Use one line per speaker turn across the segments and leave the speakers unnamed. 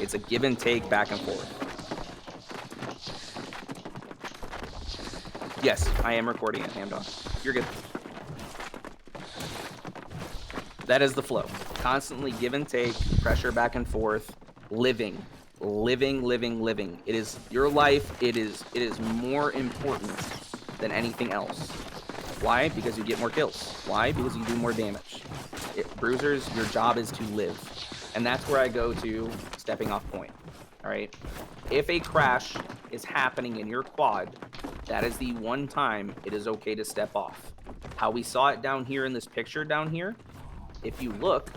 It's a give and take back and forth. Yes, I am recording it, hand on. You're good. That is the flow. Constantly give and take, pressure back and forth, living. It is your life. It is more important than anything else. Why? Because you get more kills. Why? Because you do more damage. Bruisers, your job is to live. And that's where I go to stepping off point. All right. If a crash is happening in your quad, that is the one time it is okay to step off. How we saw it down here in this picture down here, if you look,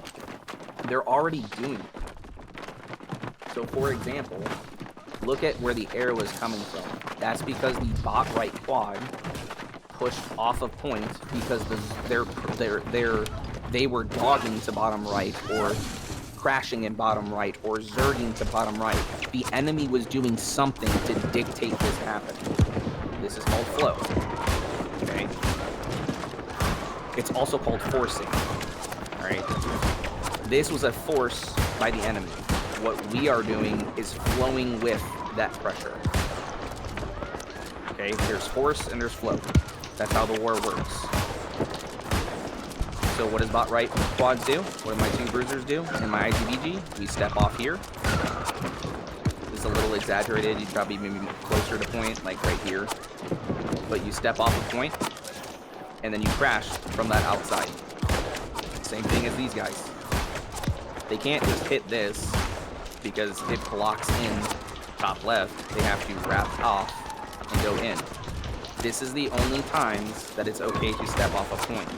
they're already doing it. So for example, look at where the arrow is coming from. That's because the bot right quad pushed off of point because they were dogging to bottom right or crashing in bottom right or zerging to bottom right. The enemy was doing something to dictate this happening. This is called flow. Okay. It's also called forcing. All right. This was a force by the enemy. What we are doing is flowing with that pressure. Okay. There's force and there's flow. That's how the war works. So what does bot right quads do? What do my two bruisers do? In my IGVG, we step off here. This is a little exaggerated. You'd probably maybe closer to point, like right here. But you step off a point, and then you crash from that outside. Same thing as these guys. They can't just hit this because it blocks in top left. They have to wrap off and go in. This is the only times that it's okay to step off a point.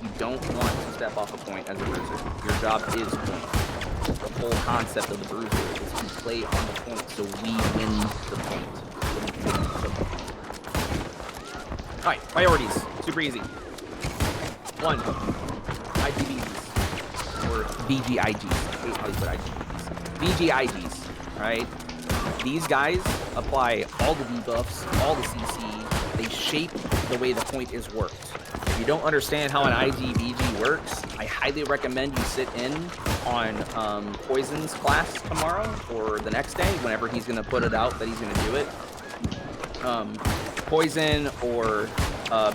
You don't want to step off a point as a bruiser. Your job is point. The whole concept of the bruiser is to play on the point so we win the point. Alright, priorities. Super easy. 1. IGVGs. Or VGIGs. I hate how you put IGVGs. VGIGs. Alright? These guys apply all the debuffs, all the CC. They shape the way the point is worked. If you don't understand how an IGVG works, I highly recommend you sit in on Poison's class tomorrow or the next day, whenever he's going to put it out that he's going to do it. Poison or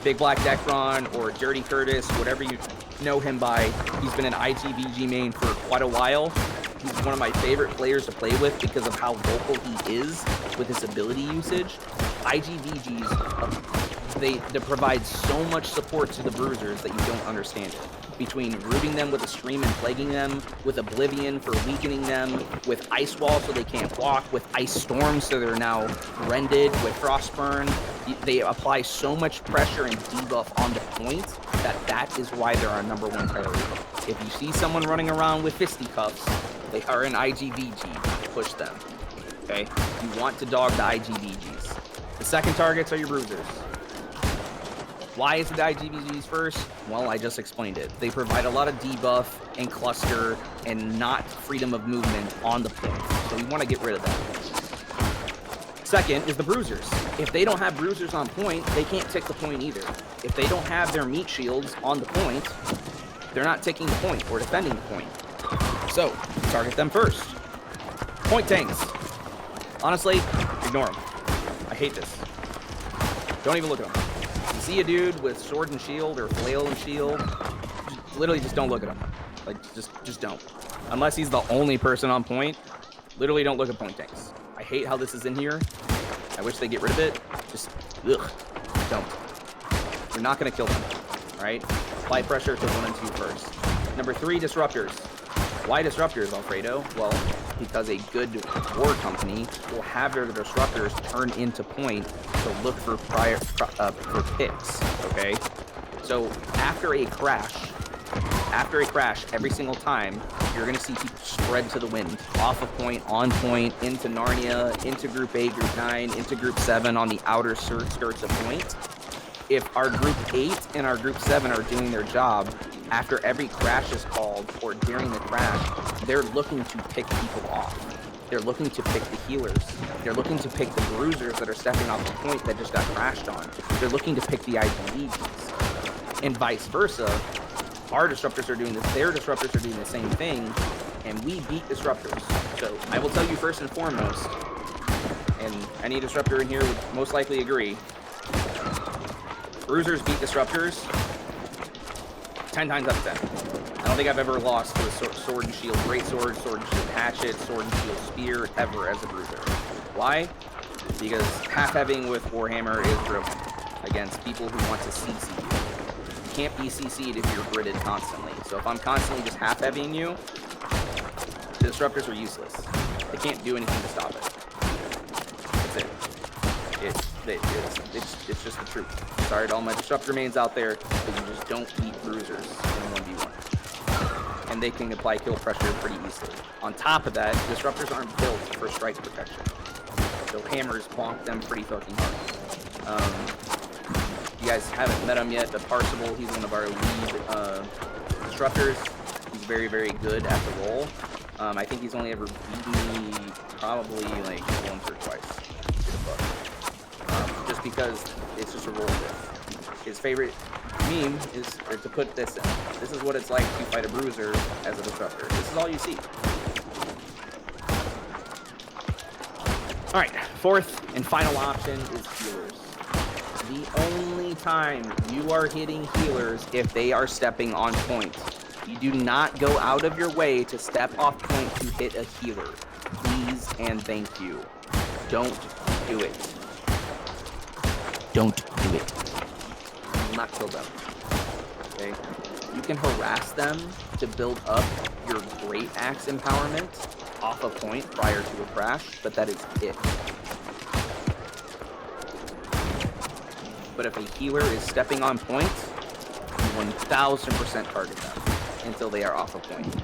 Big Black Decron or Dirty Curtis, whatever you know him by, he's been an IGVG main for quite a while. He's one of my favorite players to play with because of how vocal he is with his ability usage. IGVGs, they provide so much support to the bruisers that you don't understand it. Between rooting them with a stream and plaguing them, with Oblivion for weakening them, with Ice Wall so they can't walk, with Ice Storm so they're now rended, with Frostburn. They apply so much pressure and debuff on the point that is why they're our #1 priority. If you see someone running around with fisticuffs, they are an IGVG. Push them. Okay? You want to dog the IGVGs. The second targets are your bruisers. Why is it the IGVGs first? Well, I just explained it. They provide a lot of debuff and cluster and not freedom of movement on the point. So you want to get rid of that. Second is the bruisers. If they don't have bruisers on point, they can't tick the point either. If they don't have their meat shields on the point, they're not ticking the point or defending the point. So, target them first. Point tanks. Honestly, ignore them. I hate this. Don't even look at them. You see a dude with sword and shield or flail and shield, literally just don't look at him. Like, just don't. Unless he's the only person on point, literally don't look at point tanks. I hate how this is in here. I wish they get rid of it. Just, ugh, don't. You're not going to kill them, all right? Apply pressure to 1 and 2 first. Number 3, disruptors. Why disruptors, Alfredo? Well, because a good war company will have their disruptors turn into point to look for for picks, okay? So after a crash, every single time, you're going to see people spread to the wind, off of point, on point, into Narnia, into Group 8, Group 9, into Group 7 on the outer skirts of point. If our Group 8 and our Group 7 are doing their job, after every crash is called or during the crash, they're looking to pick people off. They're looking to pick the healers. They're looking to pick the bruisers that are stepping off the point that just got crashed on. They're looking to pick the IGVs. And vice versa. Our disruptors are doing this. Their disruptors are doing the same thing. and we beat disruptors. So I will tell you first and foremost, and any disruptor in here would most likely agree, bruisers beat disruptors 10 times out of 10. I don't think I've ever lost to a sword and shield greatsword, sword and shield hatchet, sword and shield spear ever as a bruiser. Why? Because half-heavying with Warhammer is broken against people who want to CC you. You can't be CC'd if you're gridded constantly. So if I'm constantly just half-heavying you, the disruptors are useless. They can't do anything to stop it. That's it. It's just the truth. Sorry to all my disruptor mains out there, but you just don't beat bruisers in 1v1. And they can apply kill pressure pretty easily. On top of that, disruptors aren't built for strike protection. So hammers bonk them pretty fucking hard. You guys haven't met him yet, but Parsible, he's one of our lead disruptors. He's very, very good at the role. I think he's only ever beaten me probably like once or twice. Just because it's just a roll diff. His favorite meme is to put this in. This is what it's like to fight a bruiser as a disruptor. This is all you see. Alright, fourth and final option is healers. The only time you are hitting healers if they are stepping on point. You do not go out of your way to step off point to hit a healer. Please and thank you. Don't do it. Don't do it. You will not kill them. Okay? You can harass them to build up your great axe empowerment off a point prior to a crash, but that is it. But if a healer is stepping on point, you 1000% target them until they are off a point.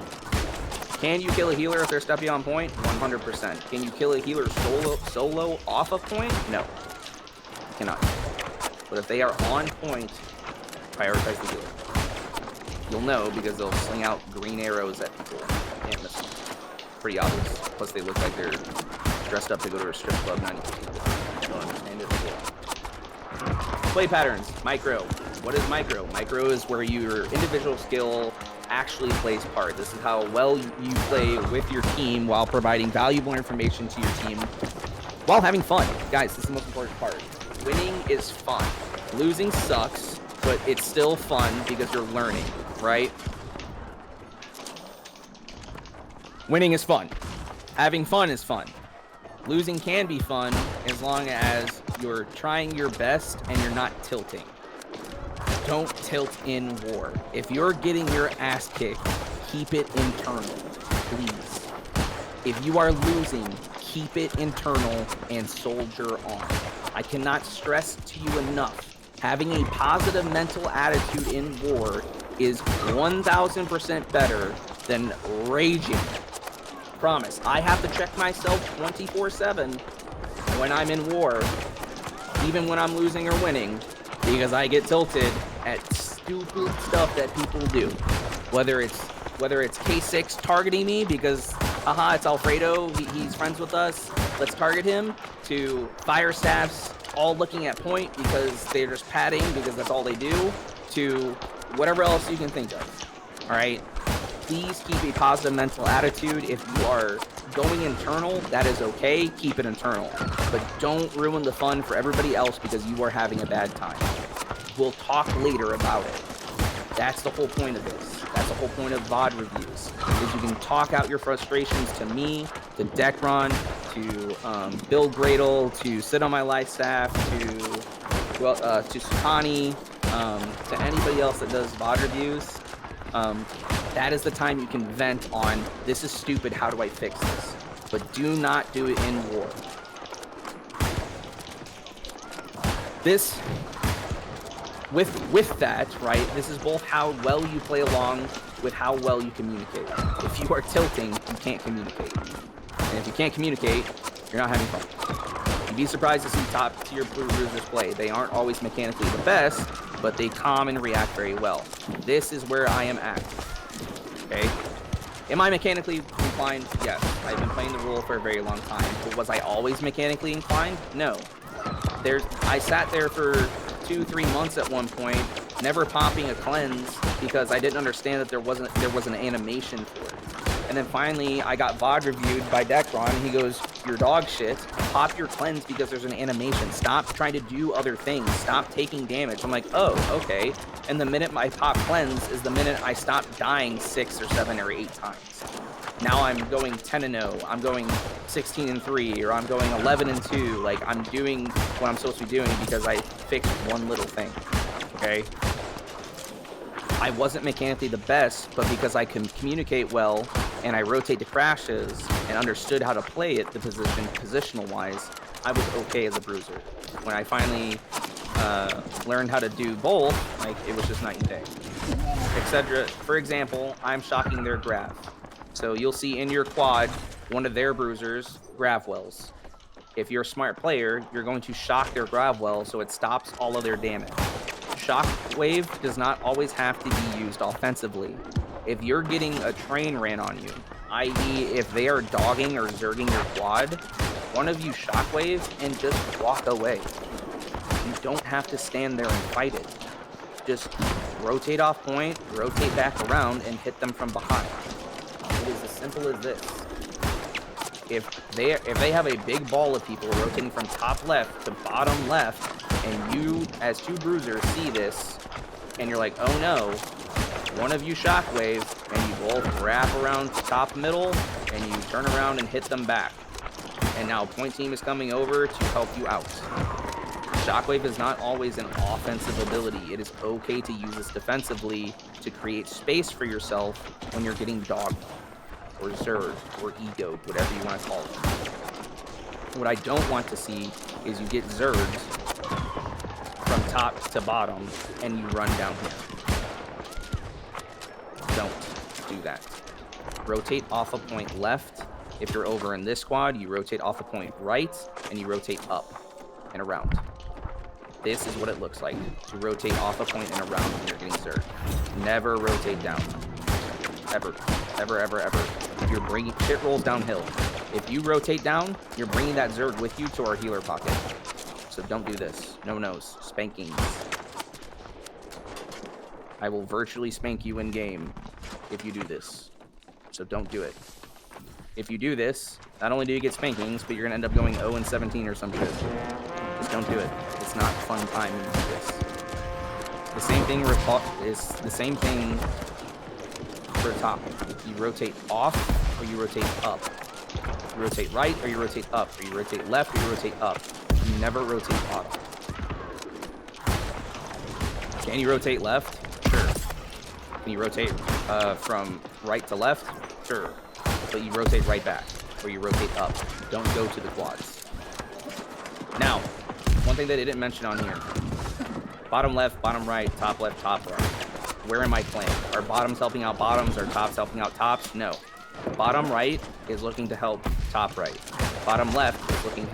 Can you kill a healer if they're stepping on point? 100%. Can you kill a healer solo off a point? No. You cannot. But if they are on point, prioritize the healer. You'll know because they'll sling out green arrows at people. You can't miss them. Pretty obvious. Plus they look like they're dressed up to go to a strip club 90% of the time. I don't understand it. Play patterns. Micro. What is micro? Micro is where your individual skill actually plays part. This is how well you play with your team while providing valuable information to your team while having fun. Guys, this is the most important part. Winning is fun. Losing sucks, but it's still fun because you're learning, right? Winning is fun. Having fun is fun. Losing can be fun as long as you're trying your best and you're not tilting. Don't tilt in war. If you're getting your ass kicked, keep it internal, please. If you are losing, keep it internal and soldier on. I cannot stress to you enough, having a positive mental attitude in war is 1000% better than raging. Promise. I have to check myself 24/7 when I'm in war, even when I'm losing or winning, because I get tilted at stupid stuff that people do. Whether it's K6 targeting me because, haha, it's Alfredo, he's friends with us, let's target him, to fire staffs all looking at point because they're just padding because that's all they do, to whatever else you can think of. All right? Please keep a positive mental attitude. If you are going internal, that is okay. Keep it internal. But don't ruin the fun for everybody else because you are having a bad time. We'll talk later about it. That's the whole point of this. That's the whole point of VOD reviews, is you can talk out your frustrations to me, to Dekron, to Bill Gradle, to Sit on My Life staff, to Sukani, to anybody else that does VOD reviews. That is the time you can vent on, this is stupid, how do I fix this? But do not do it in war. This, with that, right, this is both how well you play along with how well you communicate. If you are tilting, you can't communicate. And if you can't communicate, you're not having fun. You'd be surprised to see top tier bruisers play. They aren't always mechanically the best, but they calm and react very well. This is where I am at. Okay? Am I mechanically inclined? Yes. I've been playing the role for a very long time. But was I always mechanically inclined? No. I sat there for 2-3 months at one point, never popping a cleanse because I didn't understand that there was an animation for it. And then finally, I got VOD reviewed by Decron, and he goes, "You're dog shit. Pop your cleanse because there's an animation. Stop trying to do other things. Stop taking damage." I'm like, oh, okay. And the minute my pop cleanse is the minute I stop dying 6 or 7 or 8 times. Now I'm going 10-0. I'm going 16-3, or I'm going 11-2. Like, I'm doing what I'm supposed to be doing because I fixed one little thing. Okay? I wasn't mechanically the best, but because I can communicate well and I rotate to crashes and understood how to play it, the positional-wise, I was okay as a bruiser. When I finally learned how to do both, like, it was just night and day, etc. For example, I'm shocking their grav. So you'll see in your quad one of their bruisers grav wells. If you're a smart player, you're going to shock their grav well so it stops all of their damage. Shockwave does not always have to be used offensively. If you're getting a train ran on you, i.e. if they are dogging or zerging your quad, one of you shockwave and just walk away. You don't have to stand there and fight it. Just rotate off point, rotate back around, and hit them from behind. It is as simple as this. If they have a big ball of people rotating from top left to bottom left, and you, as two bruisers, see this, and you're like, oh no, one of you shockwave, and you both wrap around top middle, and you turn around and hit them back. And now point team is coming over to help you out. Shockwave is not always an offensive ability. It is okay to use this defensively to create space for yourself when you're getting dogged, or zerged, or egoed, whatever you want to call it. What I don't want to see is you get zerged from top to bottom and you run down here. Don't do that. Rotate off a point left. If you're over in this squad, you rotate off a point right and you rotate up and around. This is what it looks like to rotate off a point and around when you're getting zerged. Never rotate down. Ever. Ever, ever, ever. You're bringing shit rolls downhill. If you rotate down, you're bringing that zerg with you to our healer pocket. So don't do this. No-nos. Spankings. I will virtually spank you in game if you do this. So don't do it. If you do this, not only do you get spankings, but you're gonna end up going 0-17 or some shit. Just don't do it. It's not fun time when you do this. The same thing is the same thing for top. You rotate off or you rotate up. You rotate right or you rotate up. Or you rotate left or you rotate up. You never rotate bottom. Can you rotate left? Sure. Can you rotate from right to left? Sure. But you rotate right back or you rotate up. Don't go to the quads. Now, one thing that I didn't mention on here. Bottom left, bottom right, top left, top right. Where am I playing? Are bottoms helping out bottoms? Are tops helping out tops? No. Bottom right is looking to help top right. Bottom left is looking to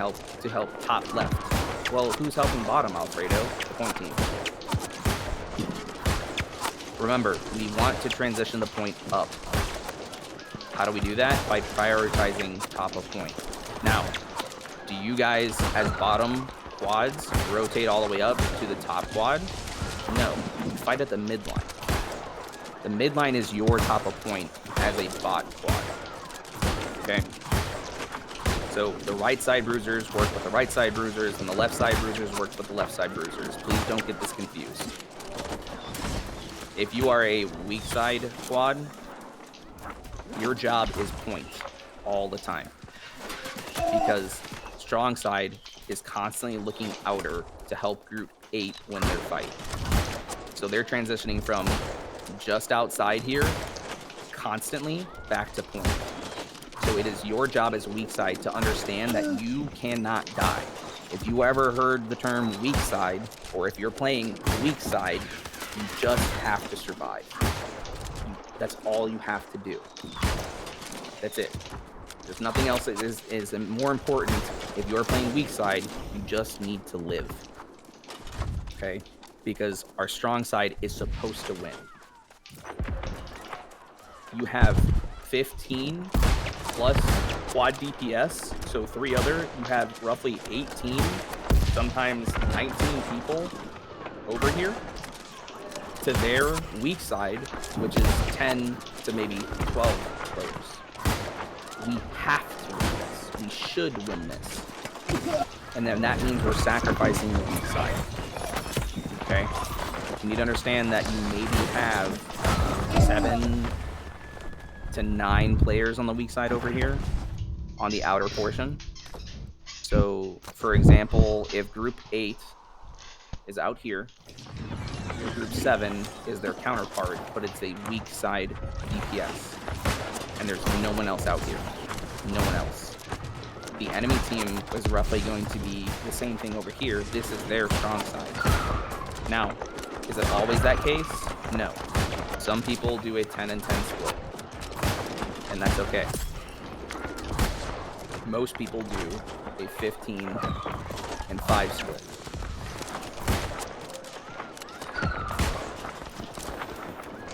help top left. Well, who's helping bottom, Alfredo? The point team. Remember, we want to transition the point up. How do we do that? By prioritizing top of point. Now, do you guys, as bottom quads, rotate all the way up to the top quad? No. You fight at the midline. The midline is your top of point as a bot quad. Okay? So the right side bruisers work with the right side bruisers, and the left side bruisers work with the left side bruisers. Please don't get this confused. If you are a weak side quad, your job is point all the time. Because strong side is constantly looking outer to help group 8 win their fight. So they're transitioning from just outside here constantly back to point. So it is your job as weak side to understand that you cannot die. If you ever heard the term weak side, or if you're playing weak side, you just have to survive. That's all you have to do. That's it. There's nothing else that is more important. If you're playing weak side, you just need to live. Okay? Because our strong side is supposed to win. You have 15 plus quad DPS, so 3 other. You have roughly 18, sometimes 19 people over here to their weak side, which is 10 to maybe 12 players. we have to win this. We should win this. And then that means we're sacrificing the weak side. Okay? You need to understand that you maybe have 7 to 9 players on the weak side over here on the outer portion. So, for example, if group 8 is out here, group 7 is their counterpart, but it's a weak side DPS. And there's no one else out here. No one else. The enemy team is roughly going to be the same thing over here. This is their strong side. Now, is it always that case? No. Some people do a 10 and 10 split. And that's okay. Most people do a 15 and 5 split.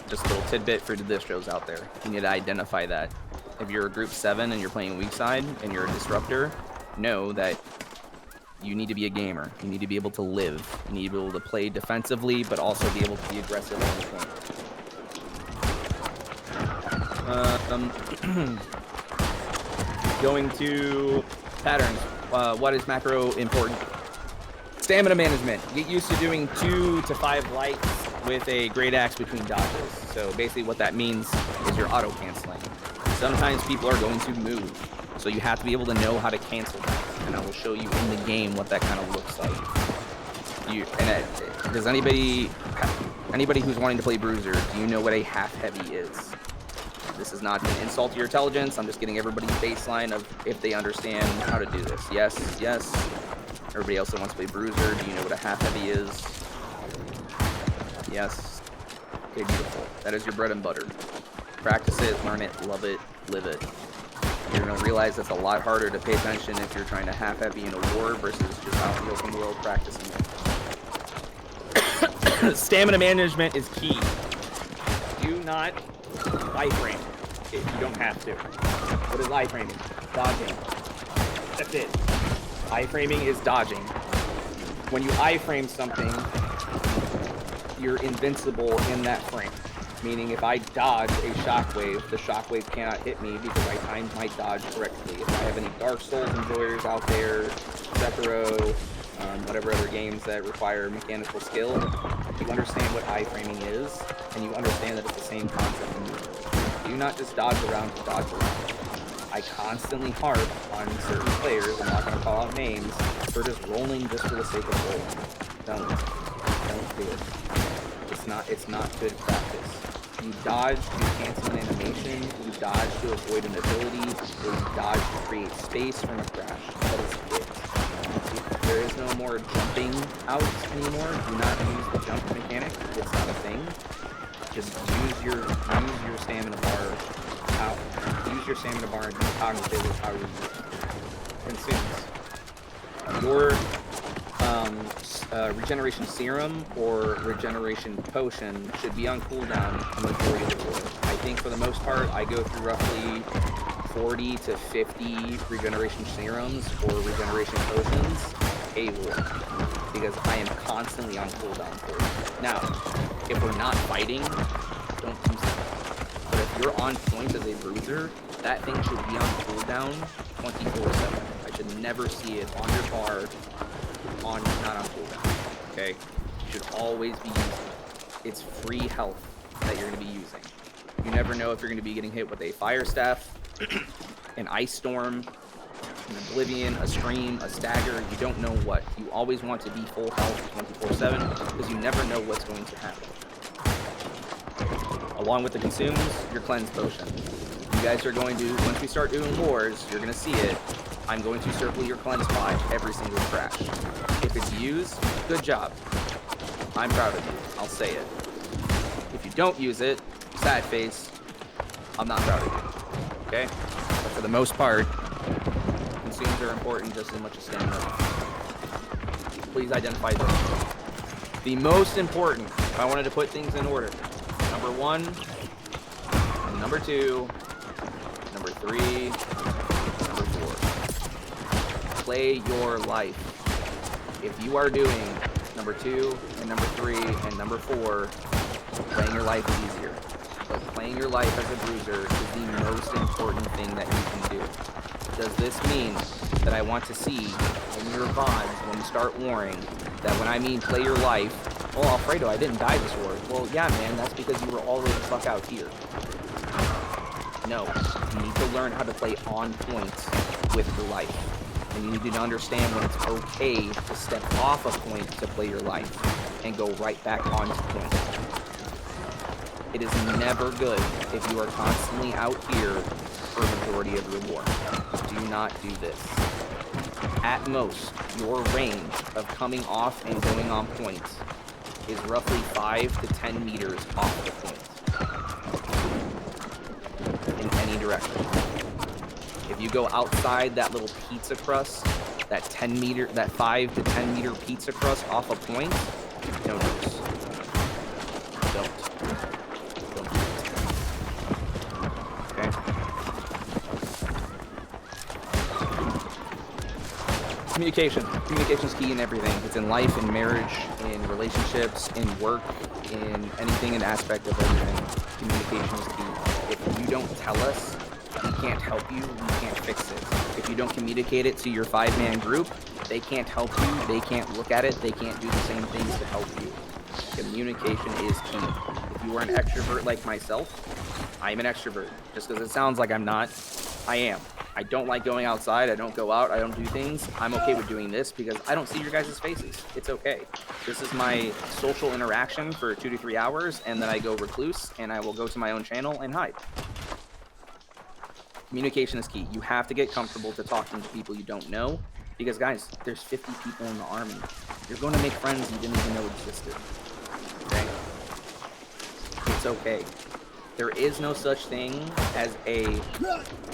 Just a little tidbit for the distros out there. You need to identify that. If you're a group 7 and you're playing weak side and you're a disruptor, know that you need to be a gamer. You need to be able to live. You need to be able to play defensively, but also be able to be aggressive on the point. Going to patterns. What is macro important? Stamina management. Get used to doing 2 to 5 lights with a great axe between dodges. So basically what that means is you're auto-canceling. Sometimes people are going to move, so you have to be able to know how to cancel that. And I will show you in the game what that kind of looks like. Does anybody who's wanting to play Bruiser, do you know what a half heavy is? This is not an insult to your intelligence. I'm just getting everybody's baseline of if they understand how to do this. Yes, yes. Everybody else that wants to play Bruiser, do you know what a half heavy is? Yes. Okay, beautiful. That is your bread and butter. Practice it, learn it, love it, live it. You're going to realize it's a lot harder to pay attention if you're trying to half heavy in a war versus just out in the open world practicing it. Stamina management is key. Do not iframe if you don't have to. What is iframing? Dodging. That's it. Iframing is dodging. When you iframe something, you're invincible in that frame. Meaning if I dodge a shockwave, the shockwave cannot hit me because I timed my dodge correctly. If I have any Dark Souls enjoyers out there, Sekiro, whatever other games that require mechanical skill, you understand what iframing is, and you understand that it's the same concept in movement. Do not just dodge around to dodge around. I constantly harp on certain players, I'm not going to call out names, for just rolling just for the sake of rolling. Don't do it. It's not good practice. You dodge to cancel an animation, you dodge to avoid an ability, or you dodge to create space from a crash. That is it. There is no more jumping out anymore. Do not use the jump mechanic. It's not a thing. Just use your stamina bar. Use your stamina bar and be cognitive of how you consumes. Your regeneration serum or regeneration potion should be on cooldown the majority of the war. I think for the most part, I go through roughly 40 to 50 regeneration serums or regeneration potions a war, because I am constantly on cooldown for it. Now, if we're not fighting, don't use them. But if you're on point as a bruiser, that thing should be on cooldown 24/7. I should never see it on your bar not on cooldown. Okay? You should always be using it. It's free health that you're going to be using. You never know if you're going to be getting hit with a fire staff, an ice storm, an oblivion, a scream, a stagger. You don't know what. You always want to be full health 24/7 because you never know what's going to happen. Along with the consumes, your cleanse potion. You guys are going to, once we start doing wars, you're going to see it. I'm going to circle your cleanse pod every single crash. If it's used, good job. I'm proud of you. I'll say it. If you don't use it, sad face, I'm not proud of you. Okay? But for the most part, consumes are important just as much as stamina. Please identify those. The most important, if I wanted to put things in order, number 1, number 2, number 3, number 4. Play your life. If you are doing number 2 and number 3 and number 4, playing your life is easier. But playing playing your life as a bruiser is the most important thing that you can do. Does this mean that I want to see in your VODs when we start warring that when I mean play your life, well, Alfredo, I didn't die this war. Well, yeah, man, that's because you were already the fuck out here. No, you need to learn how to play on point with your life. And you need to understand when it's okay to step off a point to play your life and go right back onto point. It is never good if you are constantly out here for a majority of your war. Do not do this. At most, your range of coming off and going on point is roughly 5 to 10 meters off the point in any direction. If you go outside that little pizza crust, that 5 to 10 meter pizza crust off a point, no use. Don't do it. Okay? Communication. Communication is key in everything. It's in life, in marriage, in relationships, in work, in anything, an aspect of everything. Communication is key. If you don't tell us, we can't help you, we can't fix it. If you don't communicate it to your 5-man group, they can't help you, they can't look at it, they can't do the same things to help you. Communication is key. If you are an extrovert like myself, I'm an extrovert. Just because it sounds like I'm not, I am. I don't like going outside, I don't go out, I don't do things. I'm okay with doing this because I don't see your guys' faces. It's okay. This is my social interaction for 2 to 3 hours, and then I go recluse, and I will go to my own channel and hide. Communication is key. You have to get comfortable to talking to people you don't know, because guys, there's 50 people in the army. You're going to make friends you didn't even know existed. Okay? It's okay. There is no such thing as a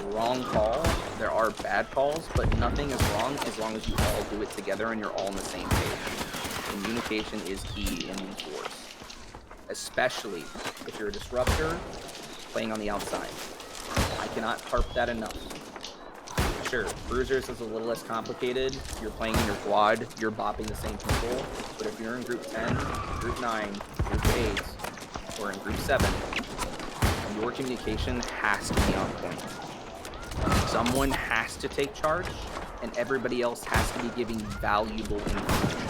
wrong call. There are bad calls, but nothing is wrong as long as you all do it together and you're all on the same page. Communication is key in these wars, especially if you're a disruptor playing on the outside. I cannot harp that enough. Sure, Bruisers is a little less complicated. You're playing in your quad, you're bopping the same people, but if you're in Group 10, Group 9, Group 8, or in Group 7, your communication has to be on point. Someone has to take charge, and everybody else has to be giving valuable information.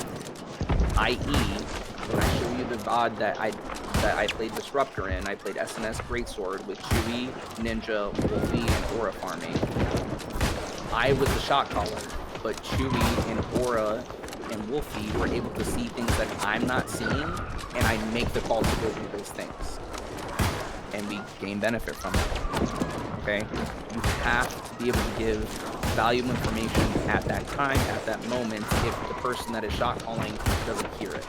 I.e., when I show you the VOD that I played Disruptor in, I played SNS Greatsword with Chewy, Ninja, Wolfie, and Aura farming. I was the shot caller, but Chewy and Aura and Wolfie were able to see things that I'm not seeing, and I make the call to go do those things. And we gain benefit from it. Okay? You have to be able to give valuable information at that time, at that moment, if the person that is shot calling doesn't hear it.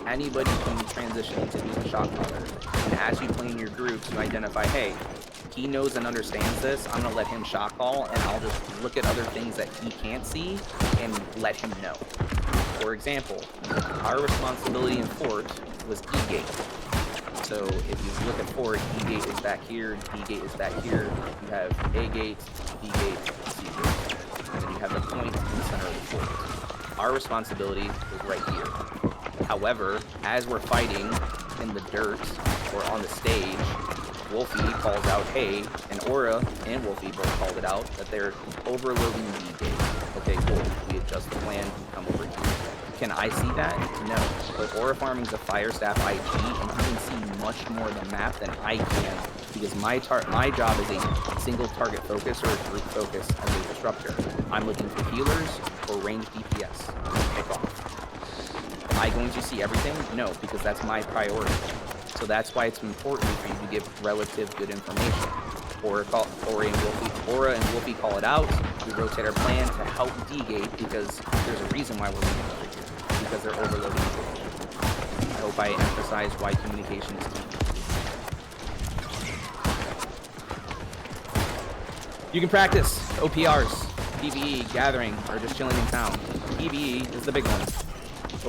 Anybody can transition to be the shot caller. And as you play in your groups, you identify, hey, he knows and understands this, I'm gonna let him shot call, and I'll just look at other things that he can't see and let him know. For example, our responsibility in Fort was E-Gate. So if you look at Fort, E-Gate is back here, D-Gate is back here, you have A-Gate, B-Gate, C-Gate, and then you have the point in the center of the fort. Our responsibility is right here. However, as we're fighting in the dirt or on the stage, Wolfie calls out, hey, and Aura and Wolfie both called it out, that they're overloading D-Gate. Okay, cool, we adjust the plan, come over here. Can I see that? No. But Aura Farming is a Fire Staff IG, and you can see much more of the map than I can, because my job is a single target focus or a group focus as a disruptor. I'm looking for healers or ranged DPS. Pick off. Am I going to see everything? No, because that's my priority. So that's why it's important for you to give relative good information. Aura and Wolfie call it out. We rotate our plan to help D-Gate because there's a reason why we're looking over here. Because they're overloading. I hope I emphasize why communication is key. You can practice OPRs, PvE, gathering, or just chilling in town. PvE is the big one.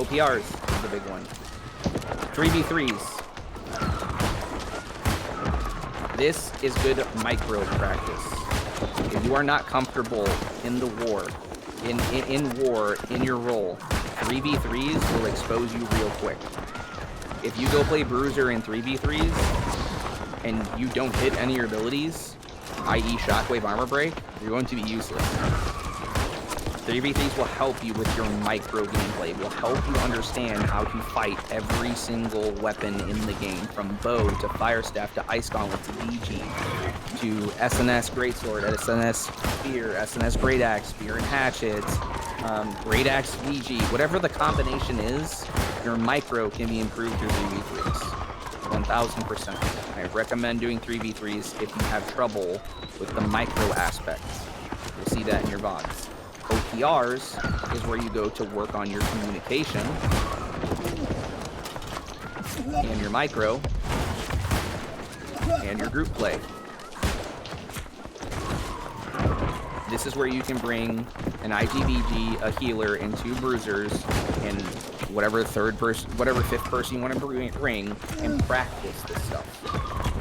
OPRs is the big one. 3v3s. This is good micro practice. If you are not comfortable in the war, in your role, 3v3s will expose you real quick. If you go play Bruiser in 3v3s, and you don't hit any of your abilities, i.e. Shockwave Armor Break, you're going to be useless. 3v3s will help you with your micro gameplay, will help you understand how to fight every single weapon in the game, from bow to fire staff to ice gauntlet to DG to SNS greatsword, SNS spear, SNS great axe, spear and hatchet, great axe DG, whatever the combination is, your micro can be improved through 3v3s. 1000%. I recommend doing 3v3s if you have trouble with the micro aspects. You'll see that in your VODs. OPRs is where you go to work on your communication and your micro and your group play. This is where you can bring an IGBG, a healer, and 2 bruisers, and whatever fifth person you want to bring, and practice this stuff.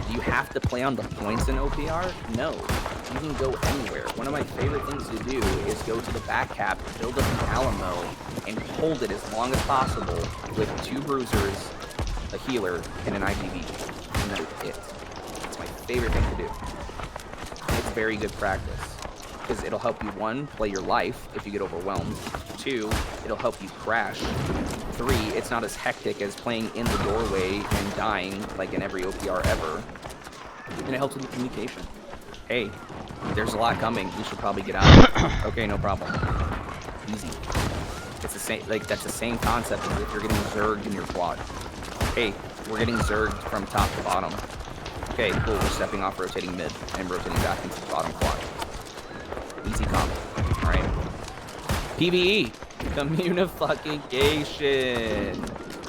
Do you have to play on the points in OPR? No. You can go anywhere. One of my favorite things to do is go to the back cap, build up an Alamo, and hold it as long as possible with 2 bruisers, a healer, and an IGBG. And that's it. It's my favorite thing to do. It's very good practice. Because it'll help you, 1, play your life if you get overwhelmed. 2, it'll help you crash. 3, it's not as hectic as playing in the doorway and dying like in every OPR ever. And it helps with the communication. Hey, there's a lot coming. We should probably get out. Okay, no problem. Easy. It's the same. Like, that's the same concept as if you're getting zerged in your quad. Hey, we're getting zerged from top to bottom. Okay, cool. We're stepping off, rotating mid, and rotating back into the bottom quad. Easy combo. All right. PvE, communication.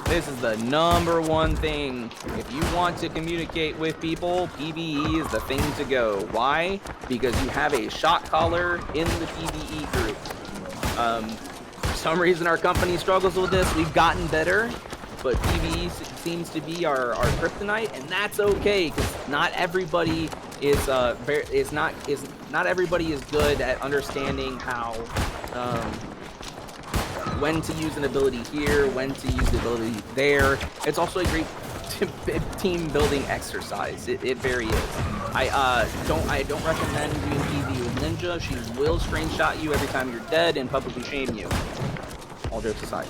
This is the #1 thing. If you want to communicate with people, PvE is the thing to go. Why? Because you have a shot caller in the PvE group. For some reason, our company struggles with this. We've gotten better, but PvE seems to be our kryptonite, and that's okay, because not everybody is not everybody is good at understanding how. When to use an ability here, when to use the ability there. It's also a great team building exercise. It very is. I don't recommend doing PvE with Ninja. She will screenshot you every time you're dead and publicly shame you. All jokes aside,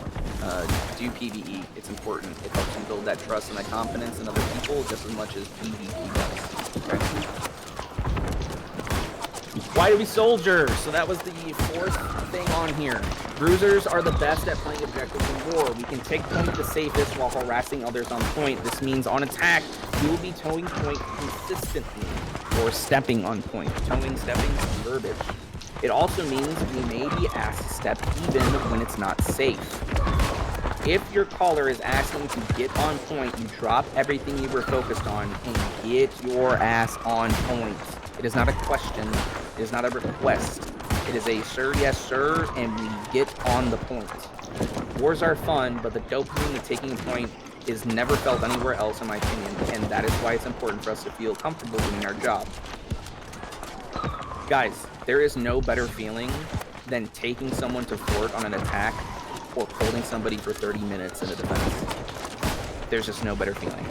do PvE. It's important. It helps you build that trust and that confidence in other people just as much as PvP does. Okay. Why do we soldier? So that was the 4th thing on here. Bruisers are the best at playing objectives in war. We can take point the safest while harassing others on point. This means on attack, you will be towing point consistently, or stepping on point. Towing, stepping, verbiage. It also means we may be asked to step even when it's not safe. If your caller is asking to get on point, you drop everything you were focused on and get your ass on point. It is not a question. It is not a request. It is a sir, yes, sir, and we get on the point. Wars are fun, but the dopamine of taking a point is never felt anywhere else, in my opinion, and that is why it's important for us to feel comfortable doing our job. Guys, there is no better feeling than taking someone to fort on an attack or holding somebody for 30 minutes in a defense. There's just no better feeling.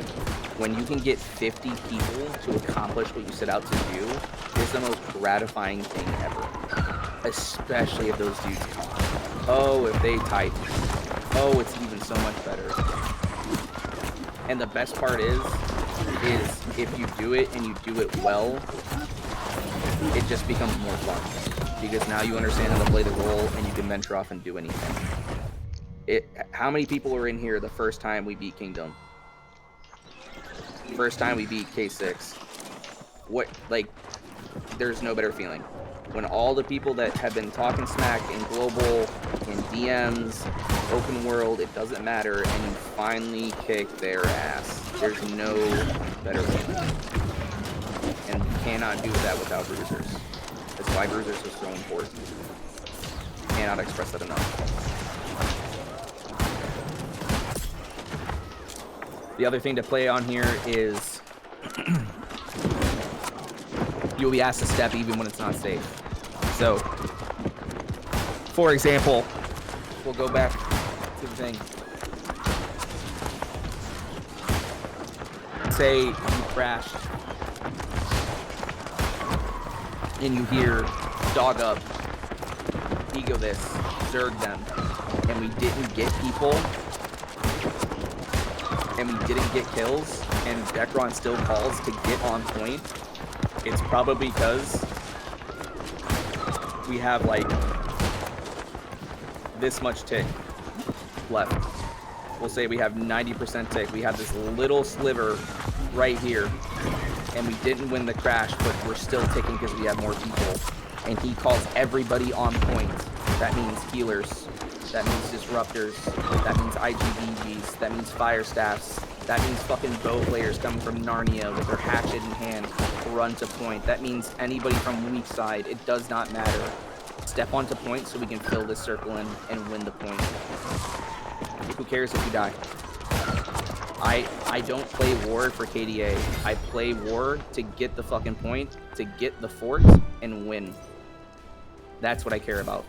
When you can get 50 people to accomplish what you set out to do, it's the most gratifying thing ever. Especially if those dudes talk. Oh, if they type. Oh, it's even so much better. And the best part is if you do it and you do it well, it just becomes more fun. Because now you understand how to play the role and you can venture off and do anything. How many people were in here the first time we beat Kingdom? First time we beat K6. There's no better feeling. When all the people that have been talking smack in global, in DMs, open world, it doesn't matter, and you finally kick their ass. There's no better feeling. And you cannot do that without bruisers. That's why bruisers are so important. Cannot express that enough. The other thing to play on here is you'll be asked to step even when it's not safe. So, for example, we'll go back to the thing. Say you crashed and you hear dog up, ego this, zerg them, and we didn't get people, and we didn't get kills, and Dekron still calls to get on point, it's probably because we have like this much tick left. We'll say we have 90% tick. We have this little sliver right here, and we didn't win the crash, but we're still ticking because we have more people. And he calls everybody on point. That means healers. That means disruptors. That means IGVGs. That means fire staffs. That means fucking bow players coming from Narnia with their hatchet in hand run to point. That means anybody from weak side. It does not matter. Step onto point so we can fill this circle in and win the point. Who cares if you die? I don't play war for KDA. I play war to get the fucking point, to get the fort, and win. That's what I care about.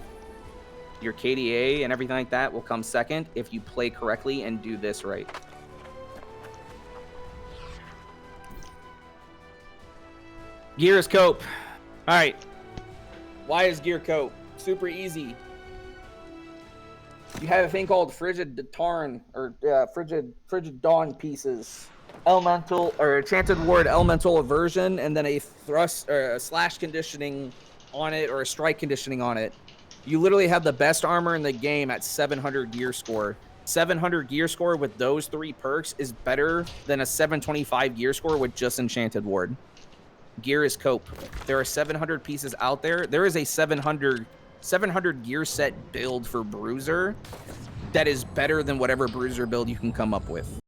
Your KDA and everything like that will come second if you play correctly and do this right. Gear is cope. All right. Why is gear cope? Super easy. You have a thing called Frigid Tarn, or Frigid Dawn pieces. Elemental, or Enchanted Ward Elemental Aversion, and then a thrust, or a slash conditioning on it, or a strike conditioning on it. You literally have the best armor in the game at 700 gear score. 700 gear score with those 3 perks is better than a 725 gear score with just Enchanted Ward. Gear is cope. There are 700 pieces out there. There is a 700 gear set build for Bruiser that is better than whatever Bruiser build you can come up with.